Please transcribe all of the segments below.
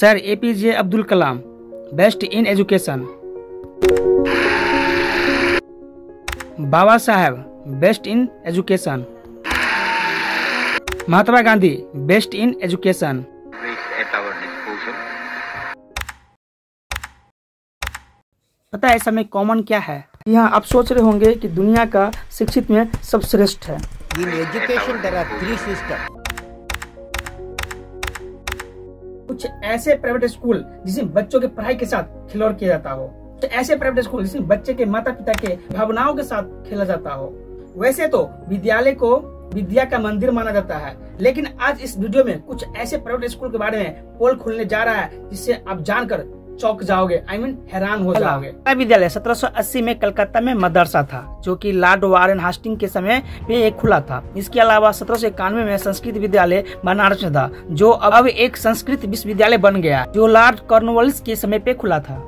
Sir APJ Abdul Kalam, best in education. Baba Saheb, best in education. Mahatma Gandhi, best in education. पता है समय common क्या है? यहाँ आप सोच रहे होंगे कि दुनिया का शिक्षित में सबश्रेष्ठ है। In education there are three systems. कुछ ऐसे प्राइवेट स्कूल जिसमें बच्चों के पढ़ाई के साथ खिलवाड़ किया जाता हो, तो ऐसे प्राइवेट स्कूल जिसमें बच्चे के माता पिता के भावनाओं के साथ खेला जाता हो। वैसे तो विद्यालय को विद्या का मंदिर माना जाता है, लेकिन आज इस वीडियो में कुछ ऐसे प्राइवेट स्कूल के बारे में पोल खुलने जा रहा है जिससे आप जानकर चौंक जाओगे, हैरान हो जाओगे। विद्यालय 1780 में कलकत्ता में मदरसा था, जो कि लॉर्ड वारेन हास्टिंग के समय पे एक खुला था। इसके अलावा 1791 में संस्कृत विद्यालय बनारस में था, जो अब एक संस्कृत विश्वविद्यालय बन गया, जो लॉर्ड कॉर्नवालिस के समय पे खुला था।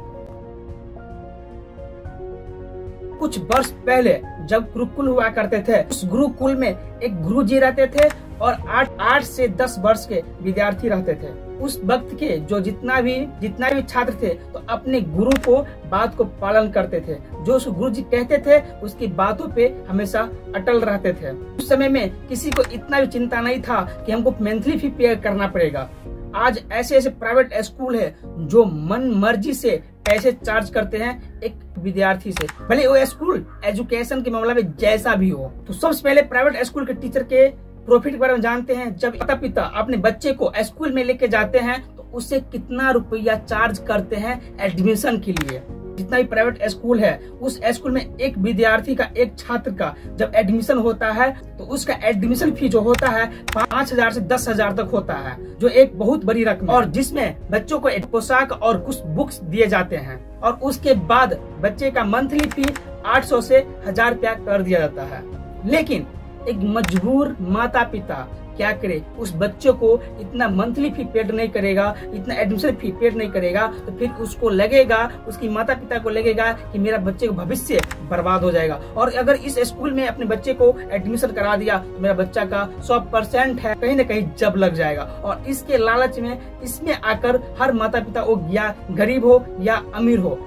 कुछ वर्ष पहले जब गुरुकुल हुआ करते थे, उस गुरुकुल में एक गुरुजी रहते थे और 8 से 10 वर्ष के विद्यार्थी रहते थे। उस वक्त के जो जितना भी छात्र थे, तो अपने गुरु को बात को पालन करते थे। जो उस गुरुजी कहते थे उसकी बातों पे हमेशा अटल रहते थे। उस समय में किसी को इतना भी चिंता नहीं था कि हमको मंथली फी पे करना पड़ेगा। आज ऐसे प्राइवेट स्कूल है जो मन मर्जी से पैसे चार्ज करते हैं एक विद्यार्थी से, भले वो स्कूल एजुकेशन के मामला में जैसा भी हो। तो सबसे पहले प्राइवेट स्कूल के टीचर के प्रॉफिट के बारे में जानते हैं। जब माता पिता अपने बच्चे को स्कूल में लेके जाते हैं तो उससे कितना रुपया चार्ज करते हैं एडमिशन के लिए। जितना भी प्राइवेट स्कूल है, उस स्कूल में एक विद्यार्थी का, एक छात्र का जब एडमिशन होता है तो उसका एडमिशन फी जो होता है 5,000 से 10,000 तक होता है, जो एक बहुत बड़ी रकम है। और जिसमें बच्चों को एक पोशाक और कुछ बुक्स दिए जाते हैं, और उसके बाद बच्चे का मंथली फी 800 से 1,000 रुपया कर दिया जाता है। लेकिन एक मजबूर माता पिता क्या करे, उस बच्चे को इतना मंथली फी पेड नहीं करेगा, इतना एडमिशन फी पेड नहीं करेगा, तो फिर उसको लगेगा, उसकी माता पिता को लगेगा कि मेरा बच्चे का भविष्य बर्बाद हो जाएगा। और अगर इस स्कूल में अपने बच्चे को एडमिशन करा दिया तो मेरा बच्चा का 100% है कहीं न कहीं जब लग जाएगा। और इसके लालच में इसमें आकर हर माता पिता वो या गरीब हो या अमीर हो,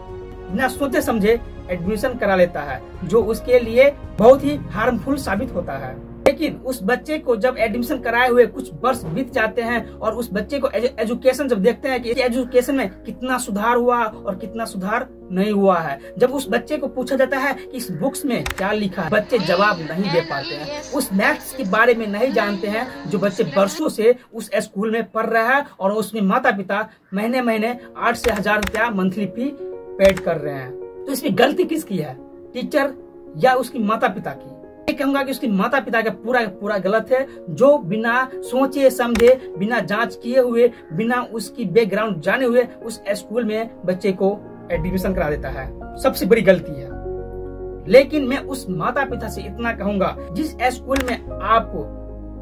बिना सोचे समझे एडमिशन करा लेता है, जो उसके लिए बहुत ही हार्मफुल साबित होता है। लेकिन उस बच्चे को जब एडमिशन कराए हुए कुछ वर्ष बीत जाते हैं और उस बच्चे को एजुकेशन जब देखते हैं कि एजुकेशन में कितना सुधार हुआ और कितना सुधार नहीं हुआ है, जब उस बच्चे को पूछा जाता है कि इस बुक्स में क्या लिखा है, बच्चे जवाब नहीं दे पाते हैं। उस मैथ्स के बारे में नहीं जानते हैं जो बच्चे वर्षों से उस स्कूल में पढ़ रहा है, और उसमें माता पिता महीने 8 से 1,000 रुपया मंथली फी पेड कर रहे हैं। तो इसमें गलती किसकी है, टीचर या उसकी माता पिता की? मैं कहूंगा कि उसकी माता पिता का पूरा गलत है, जो बिना सोचे समझे, बिना जांच किए हुए, बिना उसकी बैकग्राउंड जाने हुए उस स्कूल में बच्चे को एडमिशन करा देता है। सबसे बड़ी गलती है। लेकिन मैं उस माता पिता से इतना कहूंगा, जिस स्कूल में आप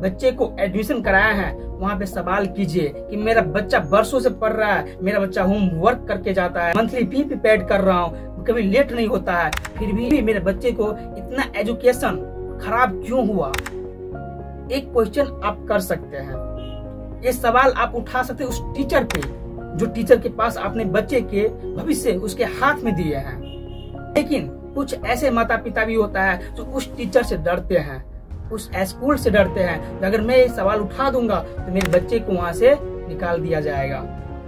बच्चे को एडमिशन कराया है वहाँ पे सवाल कीजिए कि मेरा बच्चा वर्षों से पढ़ रहा है, मेरा बच्चा होमवर्क करके जाता है, मंथली फी भी पेड कर रहा हूँ, कभी लेट नहीं होता है, फिर भी मेरे बच्चे को इतना एजुकेशन खराब क्यों हुआ? एक क्वेश्चन आप कर सकते हैं, ये सवाल आप उठा सकते हैं उस टीचर पे, जो टीचर के पास अपने बच्चे के भविष्य उसके हाथ में दिए हैं। लेकिन कुछ ऐसे माता पिता भी होता है जो उस टीचर से डरते हैं, उस स्कूल से डरते हैं, अगर मैं ये सवाल उठा दूंगा तो मेरे बच्चे को वहां से निकाल दिया जाएगा।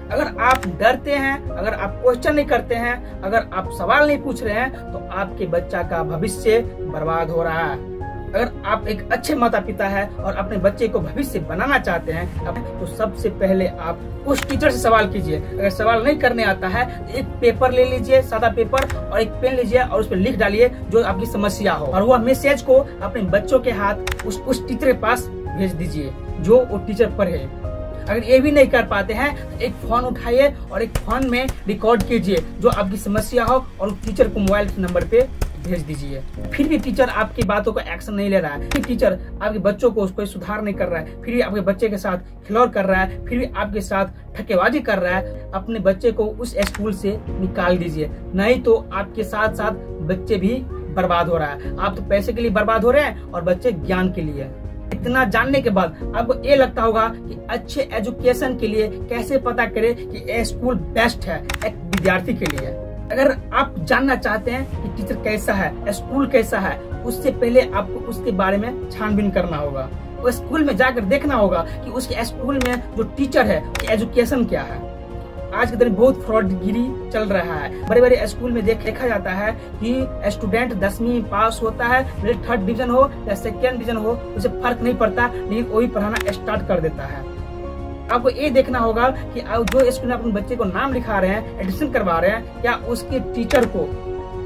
अगर आप डरते हैं, अगर आप क्वेश्चन नहीं करते हैं, अगर आप सवाल नहीं पूछ रहे हैं, तो आपके बच्चा का भविष्य बर्बाद हो रहा है। अगर आप एक अच्छे माता पिता है और अपने बच्चे को भविष्य बनाना चाहते हैं, तो सबसे पहले आप उस टीचर से सवाल कीजिए। अगर सवाल नहीं करने आता है तो एक पेपर ले लीजिए, सादा पेपर, और एक पेन लीजिए और उस पर लिख डालिए जो आपकी समस्या हो, और वह मैसेज को अपने बच्चों के हाथ उस टीचर के पास भेज दीजिए जो वो टीचर पढ़े। अगर ये भी नहीं कर पाते हैं तो एक फोन उठाइए और एक फोन में रिकॉर्ड कीजिए जो आपकी समस्या हो, और उस टीचर को मोबाइल नंबर पे भेज दीजिए। फिर भी टीचर आपकी बातों का एक्शन नहीं ले रहा है, फिर टीचर आपके बच्चों को उस पर सुधार नहीं कर रहा है, फिर भी आपके बच्चे के साथ खिलवाड़ कर रहा है, फिर भी आपके साथ ठकेबाजी कर रहा है, अपने बच्चे को उस स्कूल से निकाल दीजिए, नहीं तो आपके साथ साथ बच्चे भी बर्बाद हो रहा है। आप तो पैसे के लिए बर्बाद हो रहे हैं और बच्चे ज्ञान के लिए। इतना जानने के बाद आपको ये लगता होगा कि अच्छे एजुकेशन के लिए कैसे पता करें कि ये स्कूल बेस्ट है एक विद्यार्थी के लिए। अगर आप जानना चाहते हैं कि टीचर कैसा है, स्कूल कैसा है, उससे पहले आपको उसके बारे में छानबीन करना होगा। उस स्कूल में जाकर देखना होगा कि उसके स्कूल में जो टीचर है उसकी एजुकेशन क्या है। आज के दिन बहुत फ्रॉडगिरी चल रहा है। बड़े बड़े स्कूल में देखा जाता है कि स्टूडेंट 10वीं पास होता है, मेरे 3rd डिवीजन हो या 2nd डिवीजन हो, उसे फर्क नहीं पड़ता, लेकिन वही पढ़ाना स्टार्ट कर देता है। आपको ये देखना होगा कि जो स्कूल में अपने बच्चे को नाम लिखा रहे हैं, एडमिशन करवा रहे हैं, क्या उसके टीचर को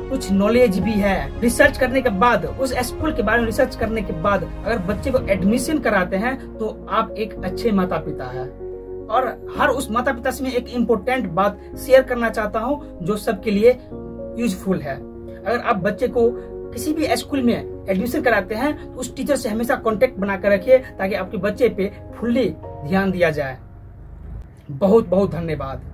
कुछ नॉलेज भी है। रिसर्च करने के बाद, उस स्कूल के बारे में रिसर्च करने के बाद अगर बच्चे को एडमिशन कराते हैं तो आप एक अच्छे माता पिता है। और हर उस माता पिता से मैं एक इम्पोर्टेंट बात शेयर करना चाहता हूं जो सबके लिए यूजफुल है। अगर आप बच्चे को किसी भी स्कूल में एडमिशन कराते हैं तो उस टीचर से हमेशा कांटेक्ट बनाकर रखिए ताकि आपके बच्चे पे फुल्ली ध्यान दिया जाए। बहुत बहुत धन्यवाद।